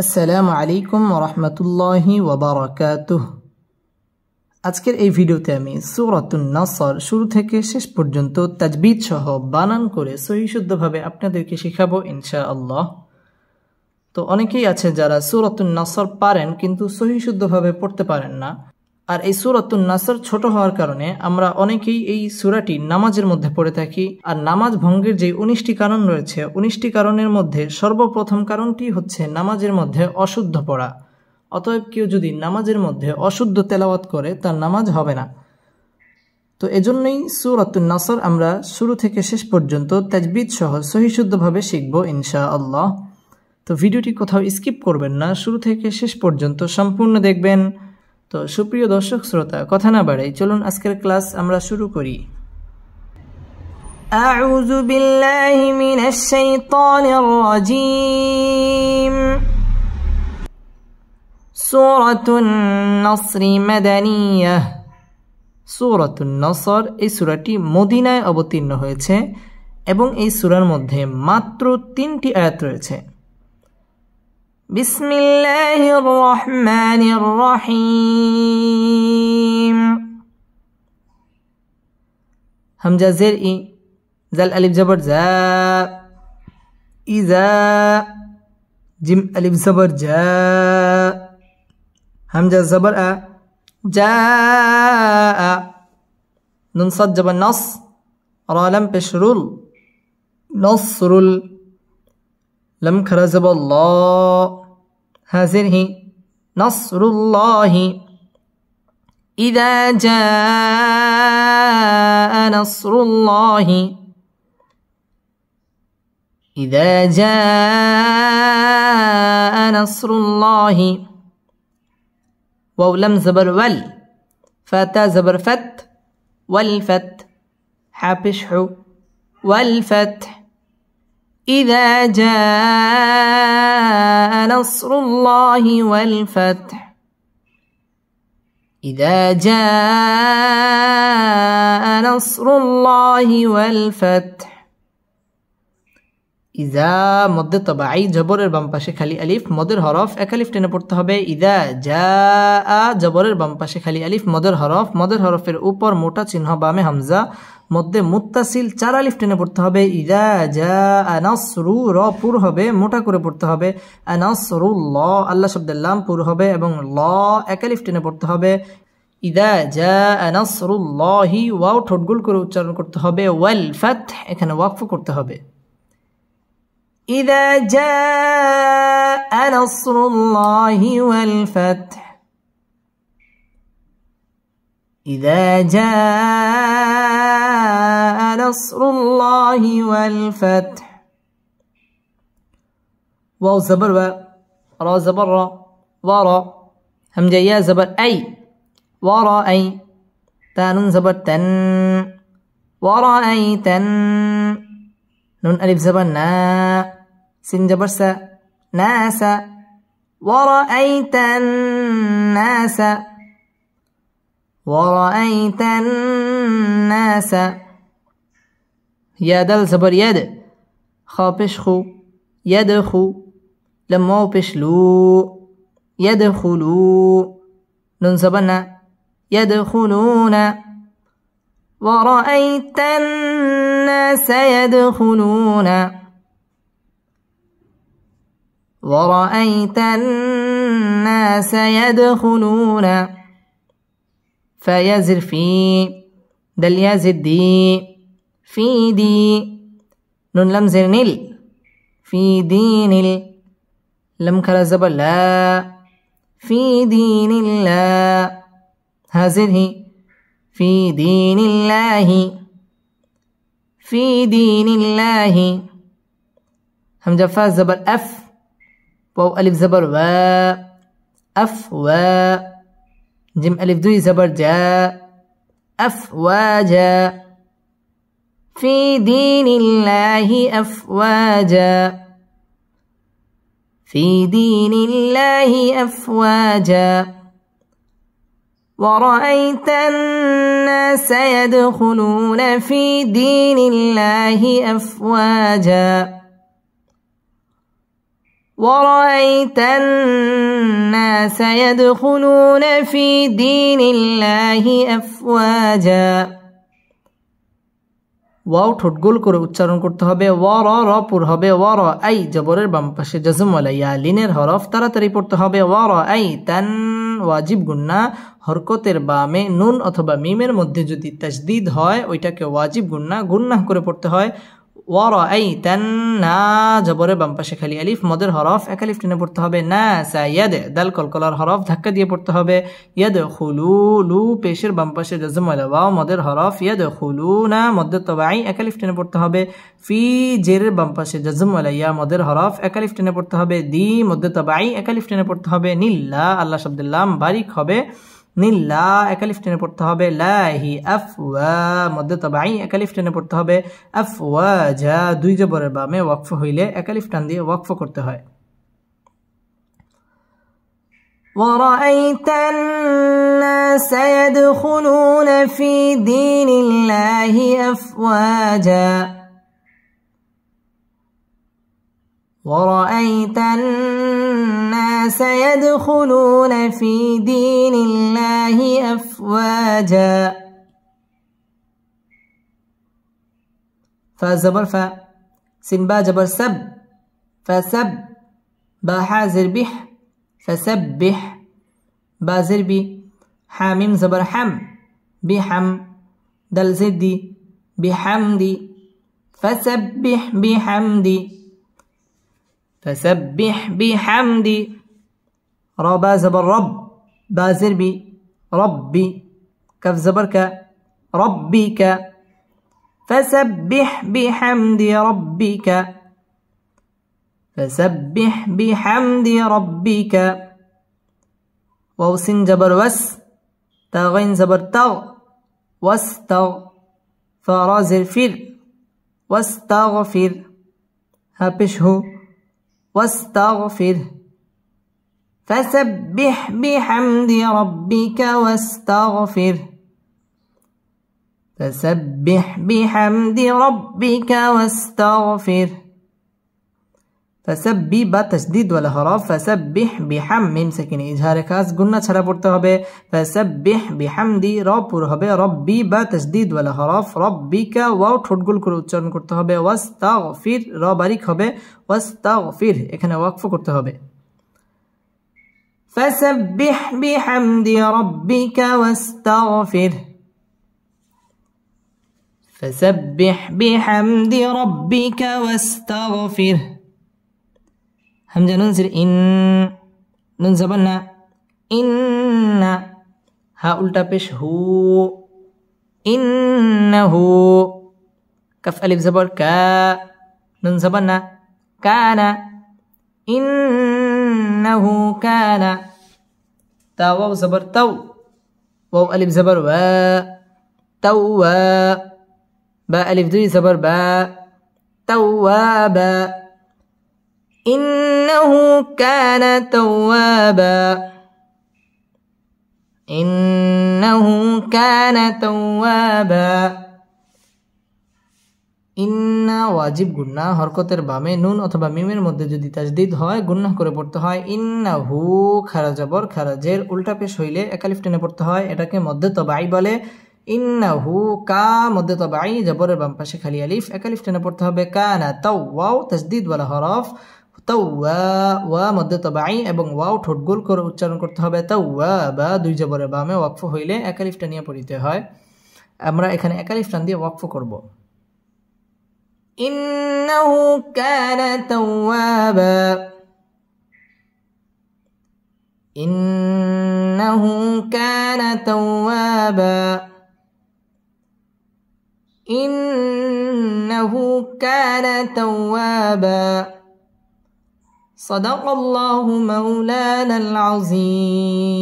আসসালামু আলাইকুম ওয়া রাহমাতুল্লাহি ওয়া বারাকাতুহ। আজকের এই ভিডিওতে আমি সূরাতুন নাসর শুরু থেকে শেষ পর্যন্ত তাজবিদ সহ বানান করে সহিহ শুদ্ধভাবে আপনাদেরকে শেখাবো ইনশাআল্লাহ। তো অনেকেই আছে যারা সূরাতুন নাসর পারেন কিন্তু সহিহ শুদ্ধভাবে পড়তে পারেন না। আর এই সূরাতুন নাসর ছোট হওয়ার কারণে আমরা অনেকেই এই সূরাটি নামাজের মধ্যে পড়ে থাকি। আর নামাজ ভঙ্গের যে 19টি কারণ রয়েছে, 19টি কারণের মধ্যে সর্বপ্রথম কারণটি হচ্ছে নামাজের মধ্যে অশুদ্ধ পড়া। অতএব কেউ যদি নামাজের মধ্যে অশুদ্ধ তেলাওয়াত করে তার নামাজ হবে না। তো এজন্যই সূরাতুন নাসর আমরা শুরু থেকে শেষ পর্যন্ত তাজবিদ সহ সহিহ শুদ্ধভাবে শিখবো ইনশাআল্লাহ। তো ভিডিওটি কোথাও স্কিপ করবেন না, শুরু থেকে শেষ পর্যন্ত সম্পূর্ণ দেখবেন। তো সুপ্রিয় দর্শক শ্রোতা, কথা না বাড়াই চলুন আজকের ক্লাস আমরা শুরু করি। আউযু বিল্লাহি মিনাশ শাইতানির রাজীম। সূরাতুন নাসর মাদানিয়াহ। সূরাতুন নাসর এই সূরাটি মদিনায় অবতীর্ণ হয়েছে এবং এই সূরার মধ্যে মাত্র 3টি আয়াত রয়েছে। বিসমিল্লাহির রহমানির রহিম। হামজা জের ই, জাল আলিফ জবর জা, ইজা, জিম আলিফ জবর জা, হামজা জবর আ, জা, নুন সাদ জবর নস, রা লাম পেশরুল, নসরুল, لم خرزب الله هذه نصر الله إذا جاء نصر الله إذا جاء نصر الله واو لم زبر ول فتا زبر فت والفت حابش حو والفتح إذا جاء نصر الله والفتح إذا جاء نصر الله والفتح إذا মদ্দ তবাই জবরের বাম পাশে খালি আলিফ, মদের হরফ এক আলিফ টেনে পড়তে হবে। ইদা জাআ জবরের বাম পাশে খালি আলিফ, মদের হরফ, মদের হরফের উপর মোটা চিহ্ন বামে হামজা, মধ্যে মুত্তাসিল 4 আলিফ টেনে পড়তে হবে। ইদা জাআ নাসরু, র পুর হবে, মোটা করে পড়তে হবে। আনাসরুল্লাহ, আল্লাহ শব্দের লাম পুর হবে এবং ল এক আলিফ টেনে পড়তে হবে। ইদা জাআ নাসরুল্লাহি, ওয়াও ঠোঁট গোল করে উচ্চারণ করতে হবে। ওয়াল ফাতহ, এখানে ওয়াকফ করতে হবে। إذا جاء نصر الله والفتح إذا جاء نصر الله والفتح واو زبر و، را زبر را، ورا، همزة يا زبر أي، ورأي، تان زبر تن، ورأيتن، نون ألف زبر نا، سين جبر سا، ناس، ورأيت الناس، ورأيت الناس، يا دل زبر يد، خا بش خو، يدخو، لما بش لو، يدخلو، نون زبر نا، يدخلون، ورأيت الناس يدخلون، ورأيت الناس يدخلون، فيزر في، دل يزر دي، في دي، نون لم زر نل، في دين لم كلا زبر لا، في دين الله، هذه في دين الله، في دين الله، همزة فا زبر أف، واو ألف زبر و، أف و، جيم ألف دوي زبر جا، أفواجا، في دين الله أفواجا، في دين الله أفواجا، ورأيت الناس يدخلون في دين الله أفواجا، ورأيت الناس يدخلون في دين الله أفواجا ওয়াও ঠোঁট গোল করে উচ্চারণ করতে হবে ওয়ার র পুর হবে ওয়ার আই জবরের বাম পাশে জাজম ওয়ালা ইয়া লিনের হরফ তাড়াতাড়ি পড়তে হবে ওয়ার আই তান ওয়াজিব গুন্না হরকতের বামে নুন অথবা মিমের মধ্যে যদি তাজদিদ হয় ওইটাকে ওয়াজিব গুন্না করে পড়তে হয় ওয়ার আই তান না জবরের বাম পাশে খালি আলিফ মদের হরফ এক আলিফ টেনে পড়তে হবে না সায়াদ দাল কলকলার হরফ ধাক্কা দিয়ে পড়তে হবে ইয়াদ খুলু লু পেশের বাম পাশে জাজম ওয়ালা ওয়াও মদের হরফ ইয়াদ খুলু না মদ্দে তবাই এক আলিফ টেনে পড়তে হবে ফি জেরের বাম পাশে জাজম ওয়ালা ইয়া মদের হরফ এক আলিফ টেনে পড়তে হবে দি মদ্দে তবাই এক আলিফ টেনে পড়তে হবে নিল্লা আল্লাহ শব্দের লাম বারিক হবে নিল্লা এক আলিফ টেনে পড়তে হবে লাহি আফওয়া মধ্যে তবাই এক আলিফ টেনে পড়তে হবে আফওয়াজা দুই জবরের বামে ওয়াকফ হইলে এক আলিফ টান দিয়ে ওয়াকফ করতে হয় ورأيت الناس يدخلون في دين الله أفواجا ورأيت الناس يدخلون في دين الله أفواجا فزبر ف سين با جبر سب فسب با حازر بح فسبح بازر بي حاميم زبر حم بحم دل زدي بحمدي فسبح بحمدي فسبح بحمدي ربا زبر رب بازر بي ربي كف زبر ك ربك فسبح بحمد ربك فسبح بحمد ربك واو سين جبر وس تاغين زبر تغ واستغ فرازر فر واستغفر هابشه واستغفر فسبح بحمد ربك واستغفر فسبح بحمد ربك واستغفر فسبح با تشديد ولا حرف فسبح بحم ميم ساكن اظهار خاص গুন্না ছাড়া পড়তে হবে فسبح بحمد রব পুরো হবে রব্বি বা تشديد ولا حرف ربك ওয়াও ঠোঁট গোল করে উচ্চারণ করতে হবে ওয়াস্তাগফির র বারিক হবে ওয়াস্তাগফির এখানে ওয়াকফ করতে হবে فسبح بحمد ربك واستغفر فسبح بحمد ربك واستغفر همزة ننزل إن ننزبنا إن ها ألتا بش هو إنه كف ألف زبر كا ننزبنا كان إنه كان تا واو زبر تو واو ألف زبر و تو با ألف دوي زبر با توابا إنه كان توابا إنه كان توابا ইন্না ওয়াজিব গুন্না হরকতের বামে নুন অথবা মিমের মধ্যে যদি তাজদিদ হয় গুন্না করে পড়তে হয় ইন্নাহু খারা জবর খারাজের উল্টা পেশ হইলে এক আলিফ টেনে পড়তে হয় এটাকে মধ্যে তবাই বলে ইন্নাহু কা মধ্যে তবাই জবরের বাম পাশে খালি আলিফ এক আলিফ টেনে পড়তে হবে কানা তাও ওয়াও তাজদিদ ওয়ালা হরফ তাওয়া ওয়া মধ্যে তবাই এবং ওয়াও ঠোঁট গোল করে উচ্চারণ করতে হবে তাওয়া বা দুই জবরের বামে ওয়াকফ হইলে এক আলিফ টানিয়ে পড়িতে হয় আমরা এখানে এক আলিফ টান দিয়ে ওয়াকফ করব إنه كان توابا إنه كان توابا إنه كان توابا صدق الله مولانا العظيم